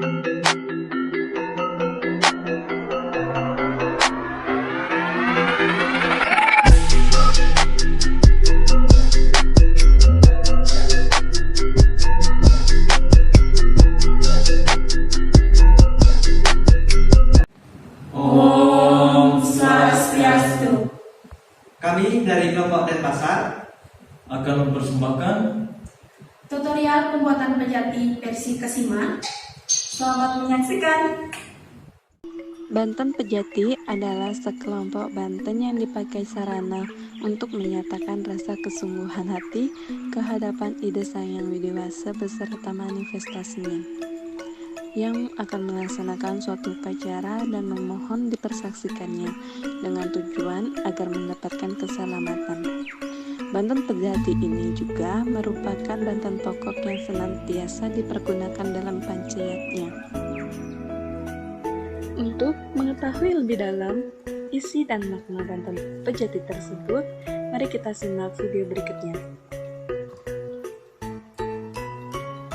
Om Swastiastu. Kami dari kelompok Denpasar Akan mempersembahkan tutorial pembuatan pejati versi Kasima. Selamat menyaksikan. Banten Pejati adalah sekelompok banten yang dipakai sarana untuk menyatakan rasa kesungguhan hati kehadapan ide Sang Hyang Widi-Wasa beserta manifestasinya, yang akan melaksanakan suatu upacara dan memohon dipersaksikannya dengan tujuan agar mendapatkan keselamatan. Banten Pejati ini juga merupakan banten pokok yang senantiasa dipergunakan dalam pancayatnya. Untuk mengetahui lebih dalam isi dan makna Banten Pejati tersebut, mari kita simak video berikutnya.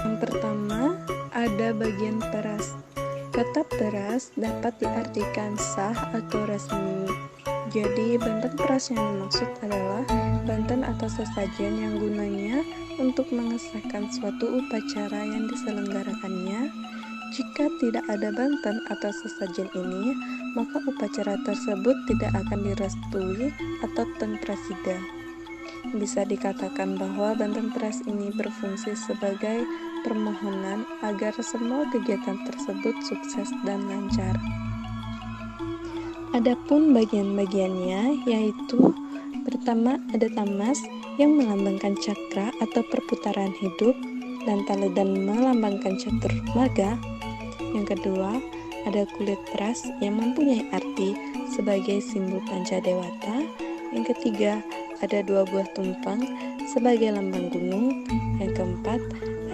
Yang pertama, ada bagian peras. Kata peras dapat diartikan sah atau resmi. Jadi, banten peras yang dimaksud adalah banten atau sesajen yang gunanya untuk mengesahkan suatu upacara yang diselenggarakannya. Jika tidak ada banten atau sesajen ini, maka upacara tersebut tidak akan direstui atau tentrasida. Bisa dikatakan bahwa banten peras ini berfungsi sebagai permohonan agar semua kegiatan tersebut sukses dan lancar. Adapun bagian-bagiannya yaitu pertama ada tamas yang melambangkan cakra atau perputaran hidup dan taledan melambangkan caturmarga. Yang kedua, ada kulit peras yang mempunyai arti sebagai simbol pancadewata. Yang ketiga, ada 2 buah tumpeng sebagai lambang gunung. Yang keempat,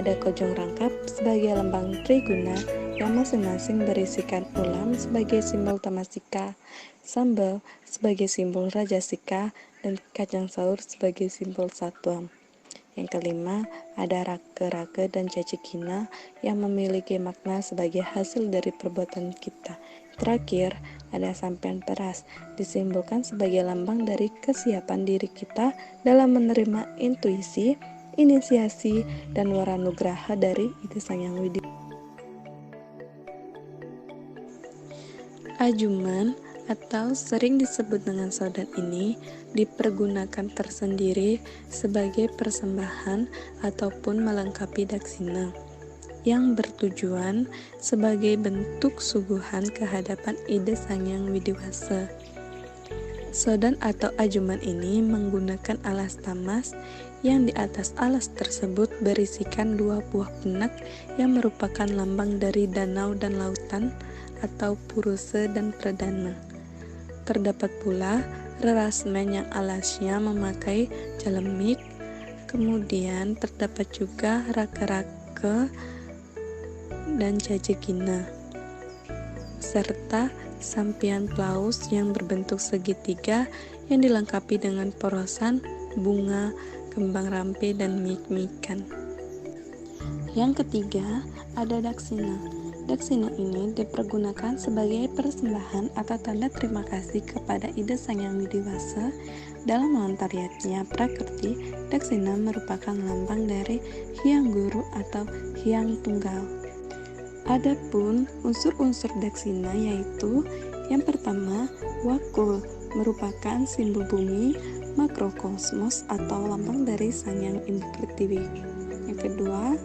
ada kojong rangkap sebagai lambang triguna yang masing-masing berisikan ulam sebagai simbol tamasika, sambal sebagai simbol rajasika, dan kacang saur sebagai simbol satwam. Yang kelima, ada rake-rake dan cacikina yang memiliki makna sebagai hasil dari perbuatan kita. Terakhir, ada sampean peras, disimbolkan sebagai lambang dari kesiapan diri kita dalam menerima intuisi, inisiasi, dan waranugraha dari ide Sang Hyang Widi. Ajuman atau sering disebut dengan sodan ini dipergunakan tersendiri sebagai persembahan ataupun melengkapi daksina yang bertujuan sebagai bentuk suguhan kehadapan ide Sang Hyang Widi-Wasa. Sodan atau ajuman ini menggunakan alas tamas yang di atas alas tersebut berisikan 2 buah penak yang merupakan lambang dari danau dan lautan atau Puruse dan Pradana. Terdapat pula rerasmen yang alasnya memakai jalemik, kemudian terdapat juga rake-rake dan cacikina, serta sampian plaus yang berbentuk segitiga yang dilengkapi dengan porosan, bunga, kembang rampe, dan mik-mikan. Yang ketiga, ada daksina. Daksina ini dipergunakan sebagai persembahan atau tanda terima kasih kepada ide Sang Hyang Widi-Wasa. Dalam lontariatnya Prakerti, daksina merupakan lambang dari Hyang Guru atau Hyang Tunggal. Adapun unsur-unsur daksina yaitu yang pertama, wakul merupakan simbol bumi makrokosmos atau lambang dari Sang Hyang Ibu Pertiwi. Yang kedua,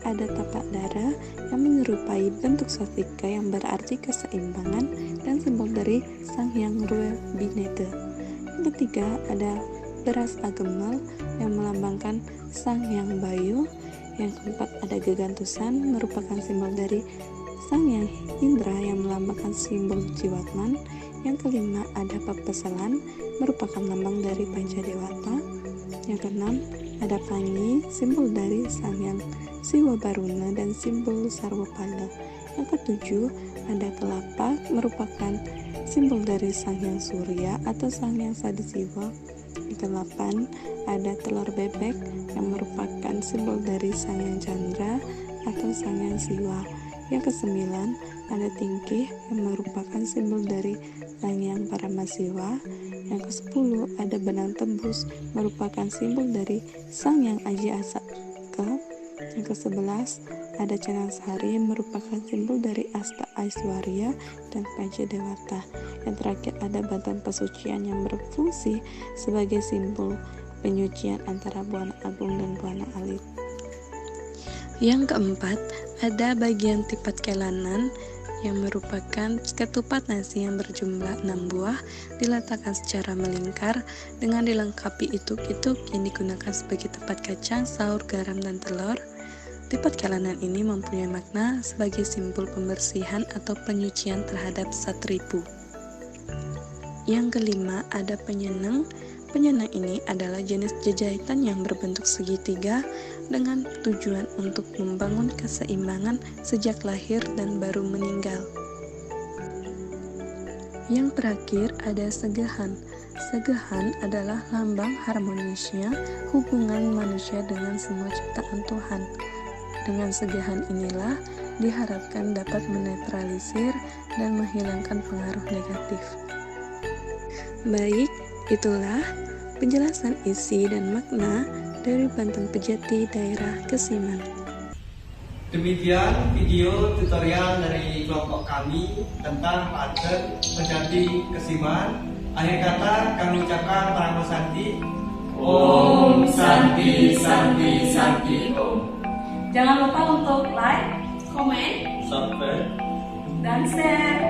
ada tapak dara yang menyerupai bentuk swastika yang berarti keseimbangan dan simbol dari Sang Hyang Rue Binete. Yang ketiga, ada beras agemal yang melambangkan Sang Hyang Bayu. Yang keempat, ada gegantusan merupakan simbol dari Sang Hyang Indra yang melambangkan simbol Jiwatman. Yang kelima, ada pepeselan merupakan lambang dari Pancadewata. Yang keenam, ada pangi simbol dari Sang Hyang Siwa Baruna dan simbol Sarwapala. Yang ketujuh, ada kelapa merupakan simbol dari Sang Hyang Surya atau Sang Hyang Sadisiwa. Yang kedelapan, ada telur bebek yang merupakan simbol dari Sang Hyang Chandra atau Sang Hyang Siwa. Yang kesembilan, ada tingkih yang merupakan simbol dari Langyang para Masiwa. Yang kesepuluh, ada benang tembus merupakan simbol dari Sang Yang Aji Asaka. Yang kesebelas, ada Canang Sari yang merupakan simbol dari Asta Aiswarya dan Panca Dewata. Yang terakhir, ada bantal pesucian yang berfungsi sebagai simbol penyucian antara Buana Agung dan Buana Alit. Yang keempat, ada bagian tipat kelanan yang merupakan ketupat nasi yang berjumlah 6 buah diletakkan secara melingkar dengan dilengkapi ituk-ituk yang digunakan sebagai tempat kacang, saur, garam, dan telur. Tipat kelanan ini mempunyai makna sebagai simbol pembersihan atau penyucian terhadap satripu. Yang kelima, ada penyeneng. Penyeneng ini adalah jenis jajahitan yang berbentuk segitiga dengan tujuan untuk membangun keseimbangan sejak lahir dan baru meninggal. Yang terakhir ada segahan. Segahan adalah lambang harmonisnya hubungan manusia dengan semua ciptaan Tuhan. Dengan segahan inilah diharapkan dapat menetralisir dan menghilangkan pengaruh negatif. Baik, itulah penjelasan isi dan makna dari Banten Pejati daerah Kesiman. Demikian video tutorial dari kelompok kami tentang Banten Pejati Kesiman. Akhir kata kami ucapkan Paramo Santi. Om Santi Santi Santi Om. Jangan lupa untuk like, komen, Sampai dan share.